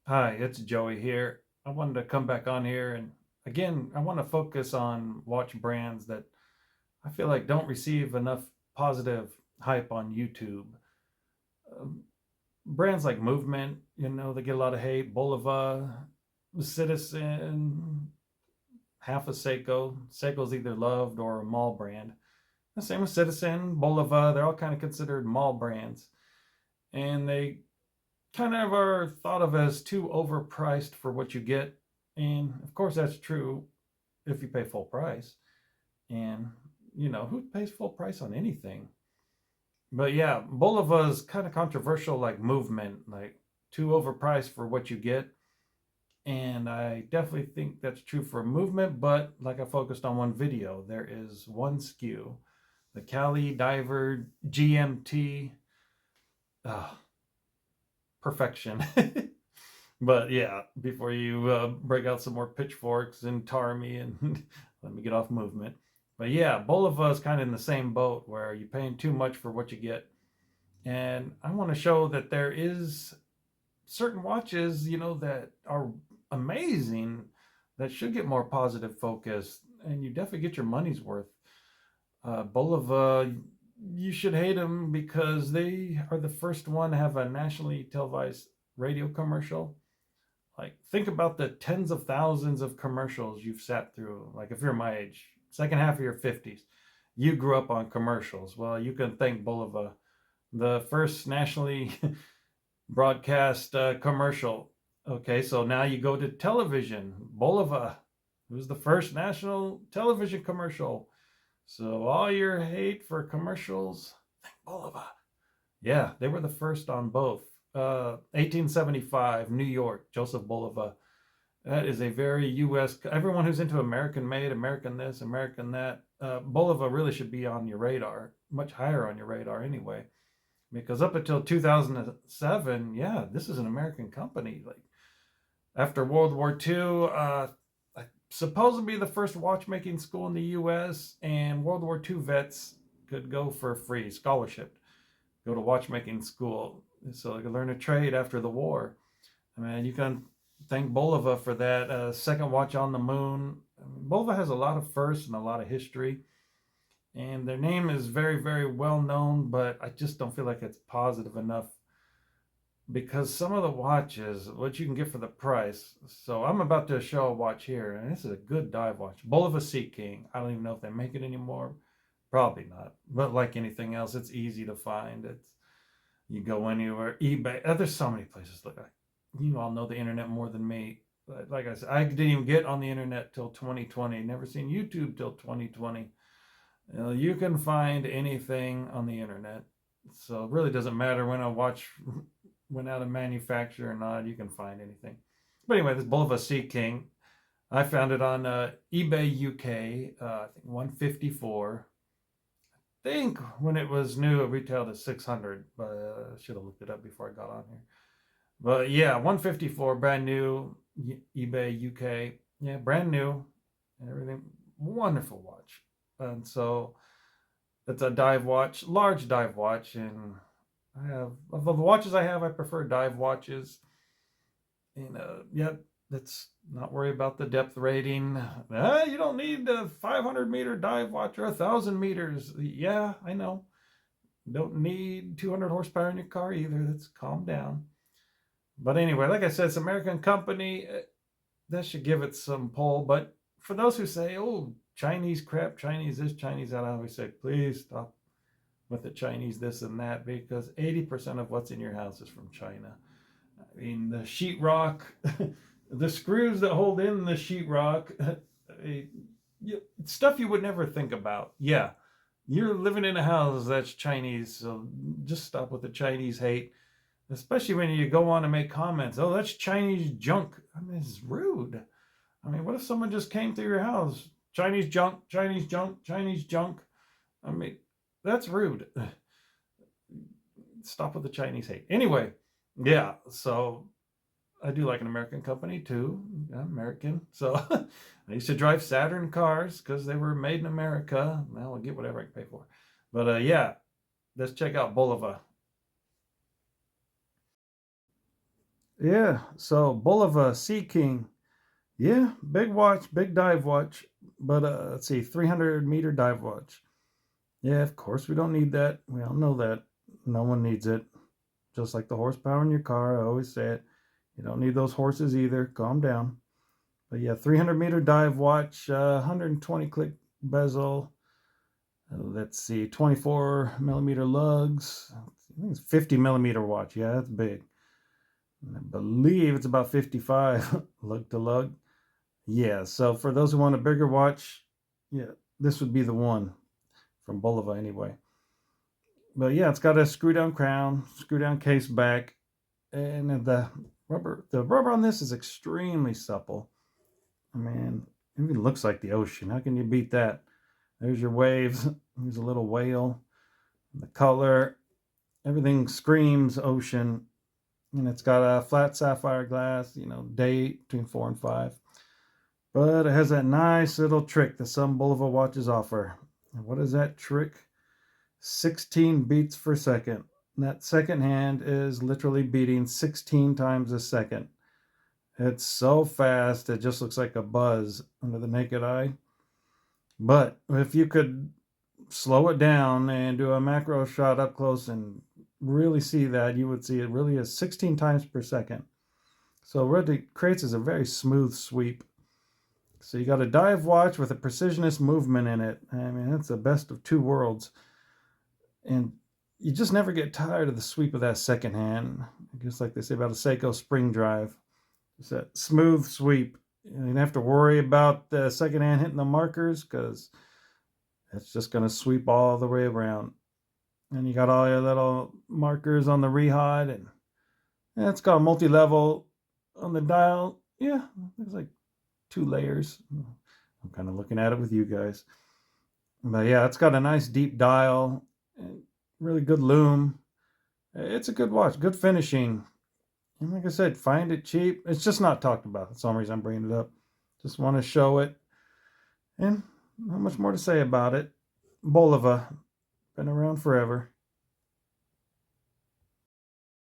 Hi, it's Joey here. I wanted to come back on here and again, I want to focus on watch brands that I feel like don't receive enough positive hype on YouTube. Um, Brands like Movement, they get a lot of hate. Bolova, Citizen, half of Seiko. Seiko's either loved or a mall brand. The same with Citizen, Bolova, they're all kind of considered mall brands. And they kind of are thought of as too overpriced for what you get. And of course, that's true if you pay full price. And, who pays full price on anything? But yeah, Boliva's kind of controversial, like Movement, like too overpriced for what you get. And I definitely think that's true for Movement, but like I focused on one video, there is one SKU, the Cali Diver GMT. Ah, perfection. But yeah, before you break out some more pitchforks and tar me and let me get off Movement. But yeah, Bolova is kind of in the same boat where you're paying too much for what you get. And I want to show that there is certain watches, that are amazing that should get more positive focus. And you definitely get your money's worth. Bolova, you should hate them because they are the first one to have a nationally televised radio commercial. Like, think about the tens of thousands of commercials you've sat through. Like, if you're my age, second half of your 50s, you grew up on commercials. Well, you can thank Bulova, the first nationally broadcast commercial. Okay, so now you go to television. Bulova was the first national television commercial. So all your hate for commercials, thank Bulova. Yeah, they were the first on both. 1875, New York, Joseph Bulova. That is a very U.S. Everyone who's into American made, American this, American that, Bulova really should be on your radar, much higher on your radar anyway. Because up until 2007, yeah, this is an American company. Like after World War II, supposed to be the first watchmaking school in the U.S. and World War II vets could go for free scholarship, go to watchmaking school, so they could learn a trade after the war. I mean, you can thank Bolova for that. Second watch on the moon. I mean, Bolova has a lot of firsts and a lot of history, and their name is very, very well known. But I just don't feel like it's positive enough because some of the watches, what you can get for the price. So I'm about to show a watch here, and this is a good dive watch. Bolova Sea King. I don't even know if they make it anymore. Probably not. But like anything else, it's easy to find. It's you go anywhere, eBay. There's so many places. Look, you all know the internet more than me. But like I said, I didn't even get on the internet till 2020. Never seen YouTube till 2020. You can find anything on the internet. So it really doesn't matter when a watch went out of manufacture or not. You can find anything. But anyway, this Bulova Sea King, I found it on eBay UK. I think 154. I think when it was new, it retailed at 600. But I should have looked it up before I got on here. But yeah, 154, brand new, eBay UK. Yeah, brand new and everything. Wonderful watch. And so it's a dive watch, large dive watch. And I have, of the watches I have, I prefer dive watches. And yeah, let's not worry about the depth rating. You don't need a 500-meter dive watch or 1,000 meters. Yeah, I know. Don't need 200 horsepower in your car either. Let's calm down. But anyway, like I said, it's an American company. That should give it some pull. But for those who say, oh, Chinese crap, Chinese this, Chinese that, I always say, please stop with the Chinese this and that, because 80% of what's in your house is from China. I mean, the sheetrock, the screws that hold in the sheetrock, stuff you would never think about. Yeah, you're living in a house that's Chinese, so just stop with the Chinese hate. Especially when you go on and make comments, oh, that's Chinese junk. I mean, it's rude. I mean, what if someone just came through your house? Chinese junk, Chinese junk, Chinese junk. I mean, that's rude. Stop with the Chinese hate. Anyway, yeah, so I do like an American company too. Yeah, American. So I used to drive Saturn cars because they were made in America. Now I'll get whatever I can pay for. But yeah, let's check out Bolova. Yeah, so Bulova Sea King. Yeah, big watch, big dive watch. But let's see, 300-meter dive watch. Yeah, of course we don't need that. We all know that. No one needs it. Just like the horsepower in your car, I always say it. You don't need those horses either. Calm down. But yeah, 300-meter dive watch, 120 click bezel. Let's see, 24 millimeter lugs. I think it's 50-millimeter watch. Yeah, that's big. I believe it's about 55 lug to lug. Yeah, so for those who want a bigger watch, yeah, this would be the one from Bulova anyway. But yeah, it's got a screw down crown, screw down case back, and the rubber on this is extremely supple. I mean, it even looks like the ocean. How can you beat that? There's your waves. There's a little whale. The color, everything screams ocean. And it's got a flat sapphire glass, date between 4 and 5. But it has that nice little trick that some Bulova watches offer. And what is that trick? 16 beats per second. And that second hand is literally beating 16 times a second. It's so fast, it just looks like a buzz under the naked eye. But if you could slow it down and do a macro shot up close and really see that, you would see it really is 16 times per second. So what it creates is a very smooth sweep. So you got a dive watch with a precisionist movement in it. I mean, that's the best of two worlds. And you just never get tired of the sweep of that second hand. Just like they say about a Seiko spring drive. It's that smooth sweep. You don't have to worry about the second hand hitting the markers because it's just going to sweep all the way around. And you got all your little markers on the rehod, and it's got a multi-level on the dial. Yeah, there's like 2 layers. I'm kind of looking at it with you guys. But yeah, it's got a nice deep dial, and really good loom. It's a good watch, good finishing. And like I said, find it cheap. It's just not talked about. That's the only reason I'm bringing it up. Just want to show it. And not much more to say about it. Bulova, been around forever.